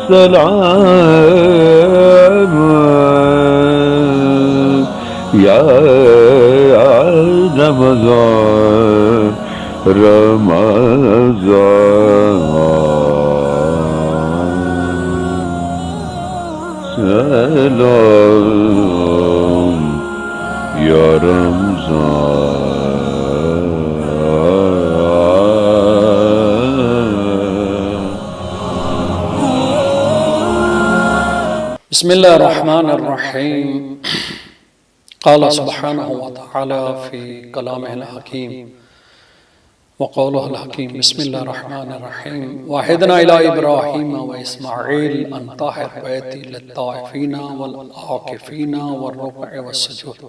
سلام یا رمضان سلام یا بسم اللہ الرحمن الرحیم قال سبحانہ وتعالی فی کلامہ الحکیم وقولہ الحکیم بسم اللہ الرحمن الرحیم وعہدنا الی ابراہیم واسماعیل ان طہر بیتی للطائفین والعاکفین والرکع والسجود۔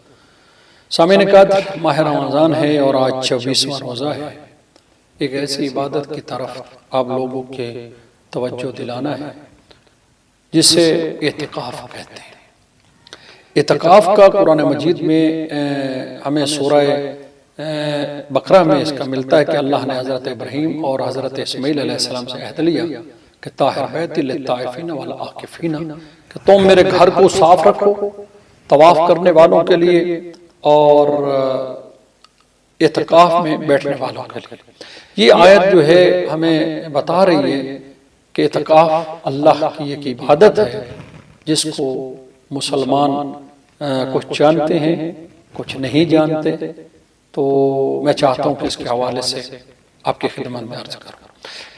سامعین قدر، ماہ رمضان ہے اور آج 24واں روزہ ہے۔ ایک ایسی عبادت کی طرف آپ لوگوں کے توجہ دلانا ہے جسے اعتکاف کہتے ہیں۔ اعتکاف کا قرآن مجید میں ہمیں سورہ بقرہ میں اس کا ملتا ہے کہ اللہ نے حضرت ابراہیم اور حضرت اسماعیل علیہ السلام سے عہد لیا کہ طاہر بیتی للطائفین والعاکفین، کہ تم میرے گھر کو صاف رکھو طواف کرنے والوں کے لیے اور اعتکاف میں بیٹھنے والوں کے لیے۔ یہ آیت جو ہے ہمیں بتا رہی ہے کہ اعتکاف اللہ کی ایک عبادت ہے جس کو مسلمان کچھ جانتے ہیں کچھ نہیں جانتے، تو میں چاہتا ہوں کہ اس کے حوالے سے آپ کی خدمت میں عرض کروں۔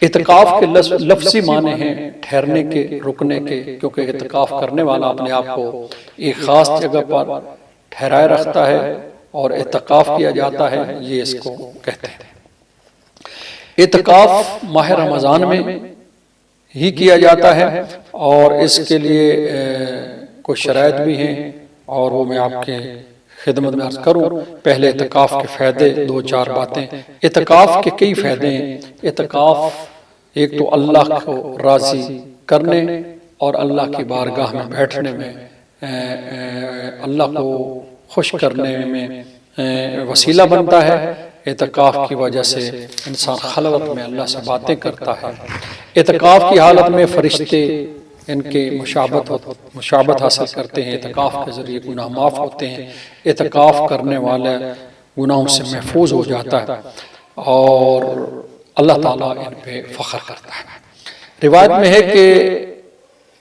اعتکاف کے لفظی معنی ہیں ٹھہرنے کے، رکنے کے، کیونکہ اعتکاف کرنے والا اپنے آپ کو ایک خاص جگہ پر ٹھہرائے رکھتا ہے اور اعتکاف کیا جاتا ہے، یہ اس کو کہتے ہیں۔ اعتکاف ماہ رمضان میں ہی کیا جاتا ہے اور اس کے لیے کچھ شرائط بھی ہیں اور وہ میں آپ کے خدمت میں عرض کروں۔ پہلے اعتکاف کے فائدے، دو چار باتیں۔ اعتکاف کے کئی فائدے ہیں۔ اعتکاف ایک تو اللہ کو راضی کرنے اور اللہ کی بارگاہ میں بیٹھنے میں، اللہ کو خوش کرنے میں وسیلہ بنتا ہے۔ اعتکاف کی وجہ سے انسان خلوت میں اللہ سے باتیں کرتا ہے۔ اعتکاف کی حالت میں فرشتے ان کے مشابہت حاصل کرتے ہیں، اعتکاف کے ذریعے گناہ معاف ہوتے ہیں، اعتکاف کرنے والے گناہوں سے محفوظ ہو جاتا ہے اور اللہ تعالیٰ ان پہ فخر کرتا ہے۔ روایت میں ہے کہ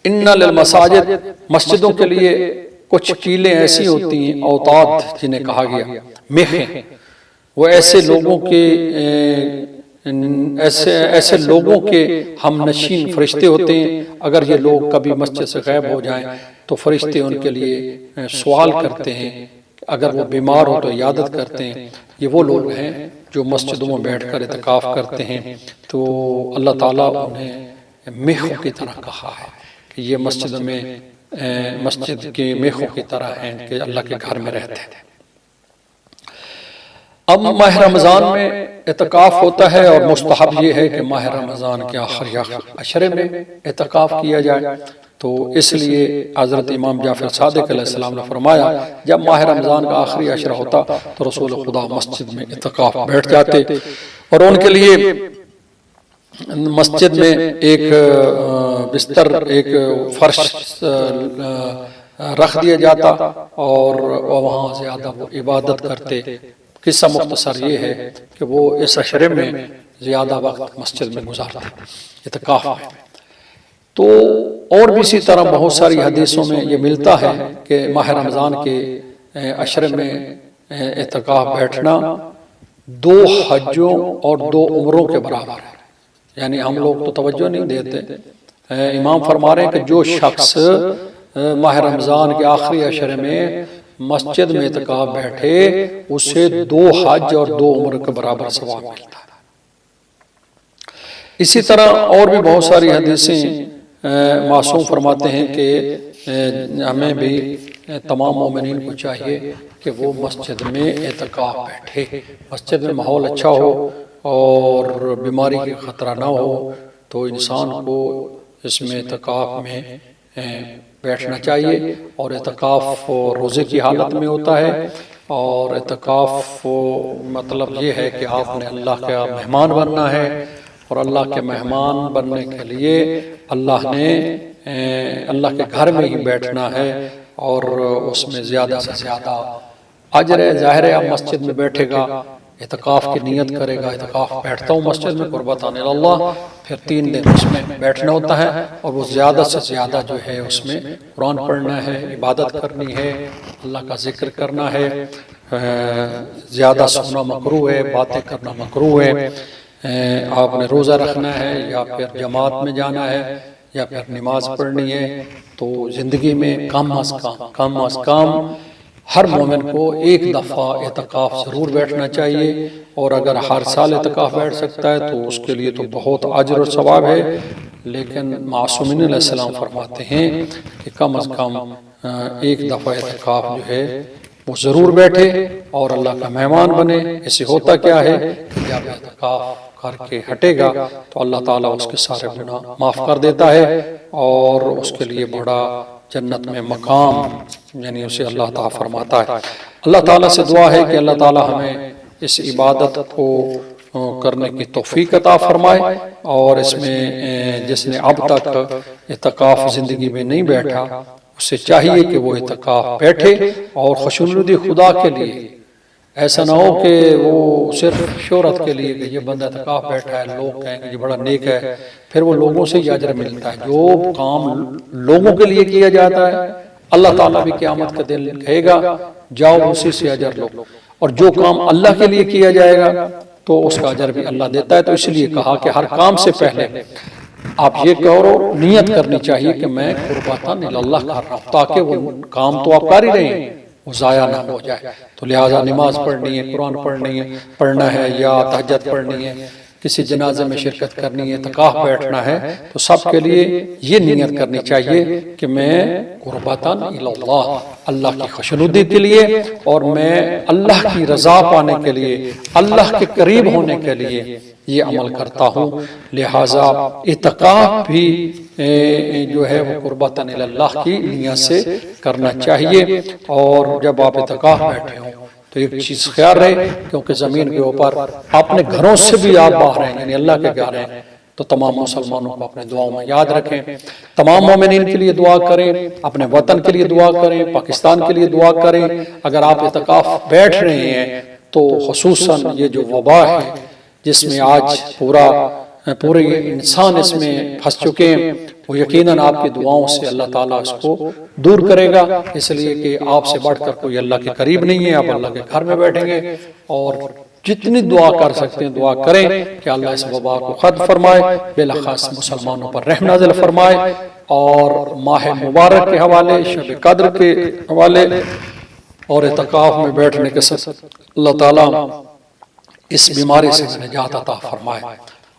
ان للمساجد، مسجدوں کے لیے کچھ کیلیں ایسی ہوتی ہیں، اوتاد جنہیں کہا گیا، میخیں، وہ ایسے لوگوں کے ہم نشین فرشتے ہوتے ہیں۔ اگر یہ لوگ کبھی مسجد سے غائب ہو جائیں تو فرشتے ان کے لیے سوال کرتے ہیں، اگر وہ بیمار ہو تو عیادت کرتے ہیں۔ یہ وہ لوگ ہیں جو مسجدوں میں بیٹھ کر اعتکاف کرتے ہیں، تو اللہ تعالیٰ انہیں میخوں کی طرح کہا ہے کہ یہ مسجد کے میخوں کی طرح ہیں کہ اللہ کے گھر میں رہتے ہیں۔ اب ماہ رمضان میں اعتکاف ہوتا ہے اور مستحب یہ ہے کہ ماہ رمضان کے آخری عشرے میں اعتکاف کیا جائے، تو اس لیے حضرت امام جعفر صادق علیہ السلام نے فرمایا جب ماہ رمضان کا آخری عشرہ ہوتا تو رسول خدا مسجد میں اعتکاف بیٹھ جاتے اور ان کے لیے مسجد میں ایک بستر، ایک فرش رکھ دیا جاتا اور وہاں زیادہ وہ عبادت کرتے۔ قصہ مختصر یہ ہے کہ وہ اس عشرے میں زیادہ وقت مسجد میں گزارتے اعتکاف میں۔ تو اور بھی اسی طرح بہت ساری حدیثوں میں یہ ملتا ہے کہ ماہ رمضان کے عشرے میں اعتکاف بیٹھنا 2 حجوں اور 2 عمروں کے برابر ہے۔ یعنی ہم لوگ تو توجہ نہیں دیتے، امام فرما رہے ہیں کہ جو شخص ماہ رمضان کے آخری عشرے میں مسجد میں اعتکاف بیٹھے اسے 2 حج اور 2 عمر کے برابر ثواب ملتا ہے۔ اسی طرح اور بھی بہت ساری حدیثیں معصوم فرماتے ہیں کہ ہمیں بھی تمام مومنین کو چاہیے کہ وہ مسجد میں اعتکاف بیٹھے، مسجد میں ماحول اچھا ہو اور بیماری کا خطرہ نہ ہو تو انسان کو اس میں اعتکاف میں بیٹھنا چاہیے۔ اور اعتکاف روزے کی حالت میں ہوتا ہے، اور اعتکاف مطلب یہ ہے کہ آپ نے اللہ کا مہمان بننا ہے، اور اللہ کے مہمان بننے کے لیے اللہ نے اللہ کے گھر میں ہی بیٹھنا ہے، اور اس میں زیادہ سے زیادہ اجر ہے۔ ظاہر ہے آپ مسجد میں بیٹھے گا، اعتکاف کی نیت کرے گا، اعتکاف بیٹھتا ہوں مسجد میں قربتان اللہ، پھر 3 دن اس میں بیٹھنا ہوتا ہے، اور وہ زیادہ سے زیادہ جو ہے اس میں قرآن پڑھنا ہے، عبادت کرنی ہے، اللہ کا ذکر کرنا ہے، زیادہ سونا مکروہ ہے، باتیں کرنا مکروہ ہے، آپ نے روزہ رکھنا ہے، یا پھر جماعت میں جانا ہے، یا پھر نماز پڑھنی ہے۔ تو زندگی میں کم از کم ہر مومن کو ایک دفعہ اعتکاف ضرور بیٹھنا چاہیے، اور اگر ہر سال اعتکاف بیٹھ سکتا ہے تو اس کے لیے تو بہت اجر و ثواب ہے، لیکن معصومین علیہ السلام فرماتے ہیں کہ کم از کم ایک دفعہ اعتکاف جو ہے وہ ضرور بیٹھے اور اللہ کا مہمان بنے۔ اس سے ہوتا کیا ہے کہ جب اعتکاف کر کے ہٹے گا تو اللہ تعالیٰ اس کے سارے گناہ معاف کر دیتا ہے، اور اس کے لیے بڑا جنت میں مقام یعنی اسے اللہ تعالیٰ فرماتا ہے۔ اللہ تعالیٰ سے دعا ہے کہ اللہ تعالیٰ ہمیں اس عبادت کو کرنے کی توفیق عطا فرمائے، اور اس میں جس نے اب تک اعتکاف زندگی میں نہیں بیٹھا اسے چاہیے کہ وہ اعتکاف بیٹھے، اور خوشنودی خدا کے لیے، ایسا نہ ہو کہ وہ صرف شہرت کے لیے کہ یہ بندہ اعتکاف بیٹھا ہے، لوگ کہیں کہ یہ بڑا نیک ہے، پھر وہ لوگوں سے ہی اجر ملتا ہے۔ جو کام لوگوں کے لیے کیا جاتا ہے اللہ تعالیٰ بھی قیامت کا دن کہے گا جاؤ اسی سے اجر لو، اور جو کام اللہ کے لیے کیا جائے گا تو اس کا اجر بھی اللہ دیتا ہے۔ تو اس لیے کہا کہ ہر کام سے پہلے آپ یہ کرو، نیت کرنی چاہیے کہ میں قربتاً اللہ کر رہا ہوں، تاکہ وہ کام تو آپ کر ہی رہے ہیں وہ ضائع نہ ہو جائے۔ تو لہٰذا نماز پڑھنی ہے، قرآن پڑھنا ہے، یا تہجد پڑھنی ہے، کسی جنازے میں شرکت کرنی ہے، اعتکاف بیٹھنا ہے، تو سب کے لیے یہ نیت کرنی چاہیے کہ میں قربتاً اللہ، اللہ کی خوشنودی کے لیے، اور میں اللہ کی رضا پانے کے لیے، اللہ کے قریب ہونے کے لیے یہ عمل کرتا ہوں۔ لہٰذا اعتکاف بھی جو ہے وہ قربتاً اللہ کی نیت سے کرنا چاہیے۔ اور جب آپ اعتکاف بیٹھے ہوں تو ایک چیز خیال رہے، کیونکہ زمین کے اوپر اپنے گھروں سے بھی آپ باہر ہیں، یعنی اللہ کے گھر ہیں، تو تمام مسلمانوں کو اپنے دعاؤں میں یاد رکھیں، تمام مومنین کے لیے دعا کریں، اپنے وطن کے لیے دعا کریں، پاکستان کے لیے دعا کریں۔ اگر آپ اعتکاف بیٹھ رہے ہیں تو خصوصاً یہ جو وبا ہے جس میں آج پورے انسان اس میں پھنس چکے ہیں، وہ یقیناً آپ کی دعاؤں سے اللہ تعالیٰ اس کو دور کرے گا، اس لیے کہ آپ سے بڑھ کر کوئی اللہ کے قریب نہیں ہے۔ آپ اللہ کے گھر میں بیٹھیں گے، اور جتنی دعا کر سکتے ہیں دعا کریں کہ اللہ اس وبا کو ختم فرمائے، بالخاص مسلمانوں پر رحم نازل فرمائے، اور ماہ مبارک کے حوالے، شب قدر کے حوالے اور اعتکاف میں بیٹھنے کے ساتھ اللہ تعالیٰ اس بیماری سے نجات عطا فرمائے۔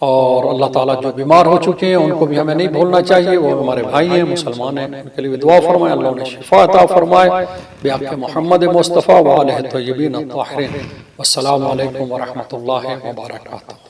اور اللہ تعالیٰ جو بیمار ہو چکے ہیں ان کو بھی ہمیں نہیں بھولنا چاہیے، وہ ہمارے بھائی ہیں، مسلمان ہیں، ان کے لیے دعا فرمائے، اللہ انہیں شفا عطا فرمائے بحق محمد مصطفیٰ وآلہ الطیبین الطاہرین۔ والسلام علیکم ورحمۃ اللہ وبرکاتہ۔